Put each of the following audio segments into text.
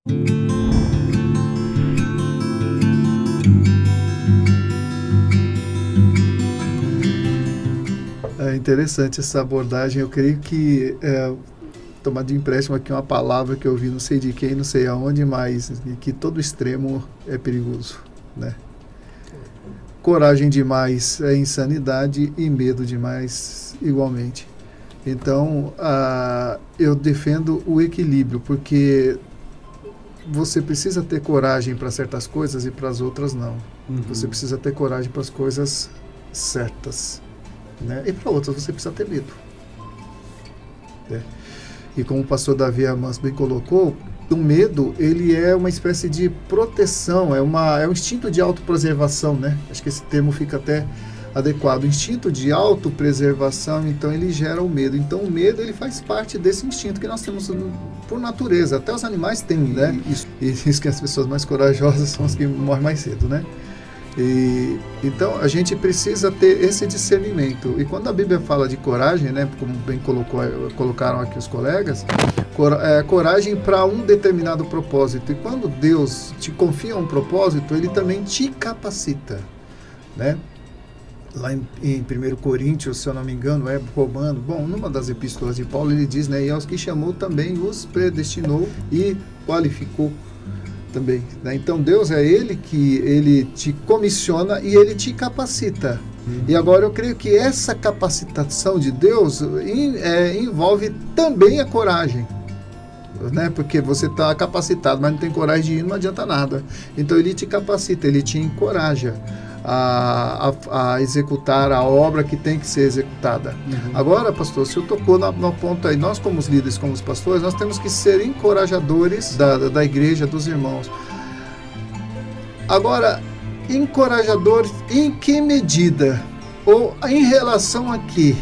É interessante essa abordagem. Eu creio que tomar de empréstimo aqui uma palavra que eu vi, não sei de quem, não sei aonde, mas que todo extremo é perigoso, né? Coragem demais é insanidade e medo demais igualmente. Então, eu defendo o equilíbrio, porque você precisa ter coragem para certas coisas e para as outras não. Você precisa ter coragem para as coisas certas, né? E para outras você precisa ter medo, né? E como o pastor Davi Amans bem colocou, o medo, ele é uma espécie de proteção, é um instinto de autopreservação, né? Acho que esse termo fica até adequado. O instinto de autopreservação, então, ele gera o medo. Então, o medo, ele faz parte desse instinto que nós temos por natureza. Até os animais têm, né? E diz que as pessoas mais corajosas são as que morrem mais cedo, né? Então, a gente precisa ter esse discernimento. E quando a Bíblia fala de coragem, né, como bem colocaram aqui os colegas, coragem para um determinado propósito. E quando Deus te confia um propósito, Ele também te capacita, né? Lá em 1 Coríntios, se eu não me engano, Romano, numa das epístolas de Paulo, ele diz, né, e aos que chamou também os predestinou e qualificou também, né? Então Deus é Ele que Ele te comissiona e Ele te capacita. E agora eu creio que essa capacitação de Deus envolve também a coragem, né? Porque você está capacitado, mas não tem coragem de ir, não adianta nada. Então Ele te capacita, Ele te encoraja a executar a obra que tem que ser executada. Agora, pastor, o senhor tocou no ponto aí, nós como os líderes, como os pastores, nós temos que ser encorajadores da igreja, dos irmãos. Agora, encorajadores em que medida? Ou em relação a quê?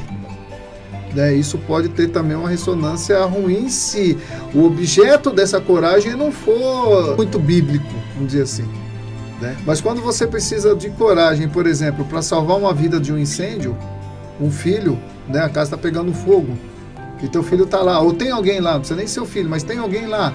Né, isso pode ter também uma ressonância ruim se o objeto dessa coragem não for muito bíblico, vamos dizer assim. Mas quando você precisa de coragem, por exemplo, para salvar uma vida de um incêndio, um filho, né, a casa está pegando fogo, e teu filho está lá, ou tem alguém lá, não precisa nem ser o filho, mas tem alguém lá,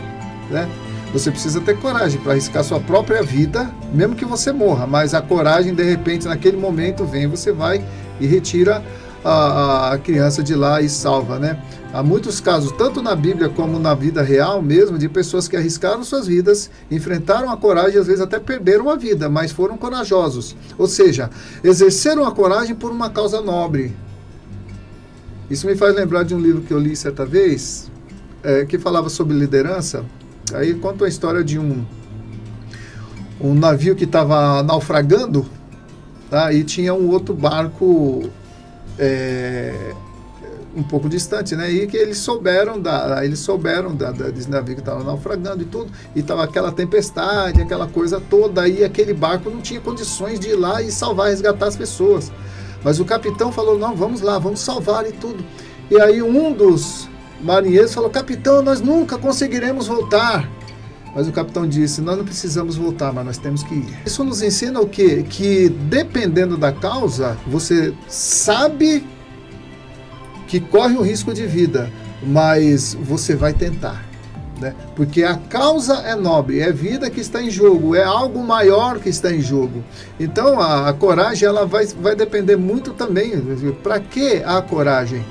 né? Você precisa ter coragem para arriscar sua própria vida, mesmo que você morra, mas a coragem, de repente, naquele momento vem, você vai e retira a criança de lá e salva, né? Há muitos casos, tanto na Bíblia como na vida real mesmo, de pessoas que arriscaram suas vidas, enfrentaram a coragem e às vezes até perderam a vida, mas foram corajosos. Ou seja, exerceram a coragem por uma causa nobre. Isso me faz lembrar de um livro que eu li certa vez, que falava sobre liderança. Aí conta a história de um navio que estava naufragando, tá? E tinha um outro barco um pouco distante, né? E que eles souberam desse navio que estava naufragando e tudo, e estava aquela tempestade, aquela coisa toda, e aquele barco não tinha condições de ir lá e salvar, resgatar as pessoas. Mas o capitão falou, não, vamos lá, vamos salvar e tudo. E aí um dos marinheiros falou, capitão, nós nunca conseguiremos voltar. Mas o capitão disse, nós não precisamos voltar, mas nós temos que ir. Isso nos ensina o quê? Que dependendo da causa, você sabe que corre um risco de vida, mas você vai tentar, né? Porque a causa é nobre, é vida que está em jogo, é algo maior que está em jogo. Então a coragem ela vai depender muito também. Para que a coragem?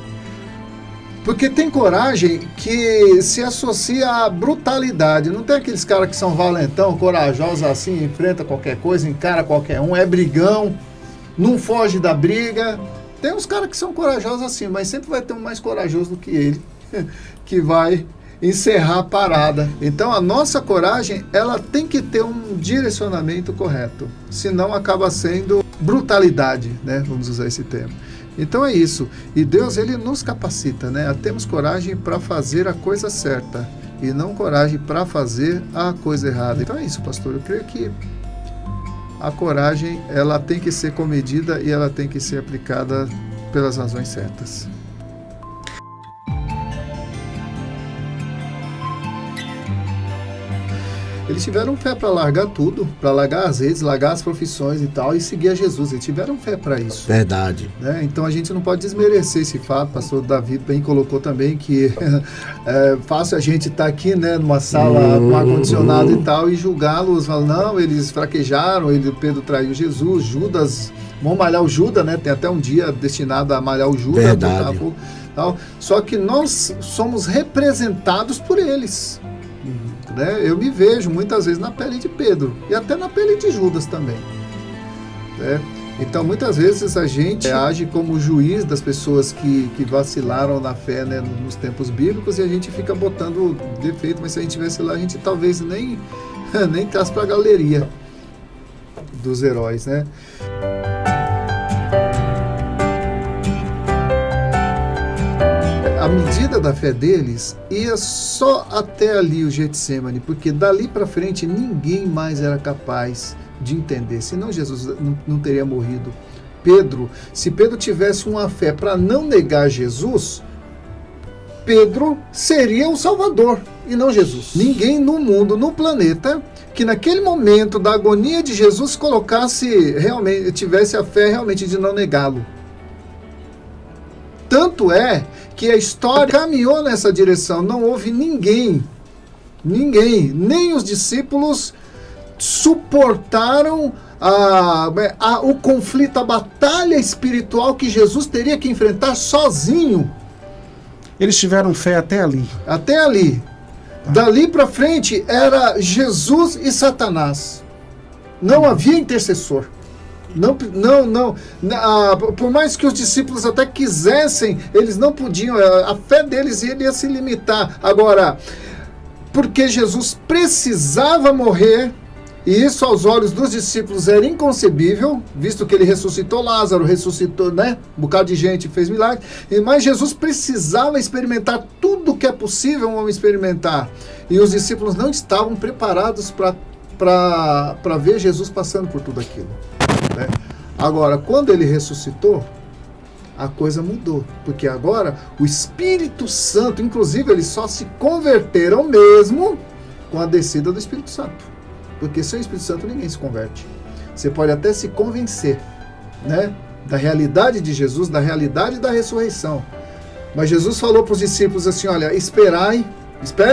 Porque tem coragem que se associa à brutalidade. Não tem aqueles caras que são valentão, corajosos assim, enfrenta qualquer coisa, encara qualquer um, é brigão, não foge da briga. Tem uns caras que são corajosos assim, mas sempre vai ter um mais corajoso do que ele, que vai encerrar a parada. Então a nossa coragem, ela tem que ter um direcionamento correto. Senão acaba sendo brutalidade, né? Vamos usar esse termo. Então é isso. E Deus, Ele nos capacita, né? A termos coragem para fazer a coisa certa e não coragem para fazer a coisa errada. Então é isso, pastor. Eu creio que a coragem, ela tem que ser comedida e ela tem que ser aplicada pelas razões certas. Eles tiveram fé para largar tudo, para largar as redes, largar as profissões e tal, e seguir a Jesus. Eles tiveram fé para isso. Verdade. Né? Então a gente não pode desmerecer esse fato. O pastor Davi bem colocou também que é fácil a gente estar aqui, né, numa sala com ar-condicionado e tal, e julgá-los, falar, não, eles fraquejaram, Pedro traiu Jesus, Judas, vão malhar o Judas, né? Tem até um dia destinado a malhar o Judas. Verdade. Tal. Só que nós somos representados por eles. Né? Eu me vejo muitas vezes na pele de Pedro e até na pele de Judas também. Né? Então, muitas vezes a gente age como juiz das pessoas que vacilaram na fé, né, nos tempos bíblicos, e a gente fica botando defeito, mas se a gente tivesse lá, a gente talvez nem traz para a galeria dos heróis, né? A medida da fé deles ia só até ali o Getsemane, porque dali para frente ninguém mais era capaz de entender, senão Jesus não teria morrido. Se Pedro tivesse uma fé para não negar Jesus, Pedro seria o Salvador e não Jesus. Ninguém no mundo, no planeta, que naquele momento da agonia de Jesus tivesse a fé realmente de não negá-lo. Tanto é que a história caminhou nessa direção. Não houve ninguém, nem os discípulos suportaram o conflito, a batalha espiritual que Jesus teria que enfrentar sozinho. Eles tiveram fé até ali. Até ali. Dali para frente era Jesus e Satanás. Não havia intercessor. Não, por mais que os discípulos até quisessem, eles não podiam, a fé deles iria se limitar. Agora, porque Jesus precisava morrer, e isso aos olhos dos discípulos era inconcebível, visto que ele ressuscitou Lázaro, ressuscitou, né, um bocado de gente, fez milagre, mas Jesus precisava experimentar tudo que é possível um homem experimentar, e os discípulos não estavam preparados para ver Jesus passando por tudo aquilo. Né? Agora, quando ele ressuscitou, a coisa mudou, porque agora o Espírito Santo, inclusive, eles só se converteram mesmo com a descida do Espírito Santo, porque sem o Espírito Santo ninguém se converte. Você pode até se convencer, né, da realidade de Jesus, da realidade da ressurreição, mas Jesus falou para os discípulos assim, olha, esperem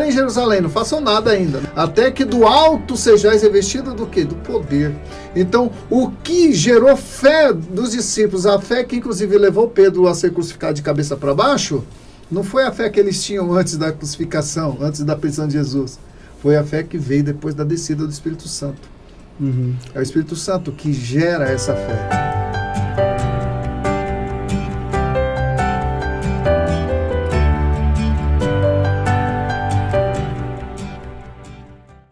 em Jerusalém, não façam nada ainda, até que do alto sejais revestidos do quê? Do poder. Então, o que gerou fé dos discípulos, a fé que inclusive levou Pedro a ser crucificado de cabeça para baixo, não foi a fé que eles tinham antes da crucificação, antes da prisão de Jesus. Foi a fé que veio depois da descida do Espírito Santo. É o Espírito Santo que gera essa fé.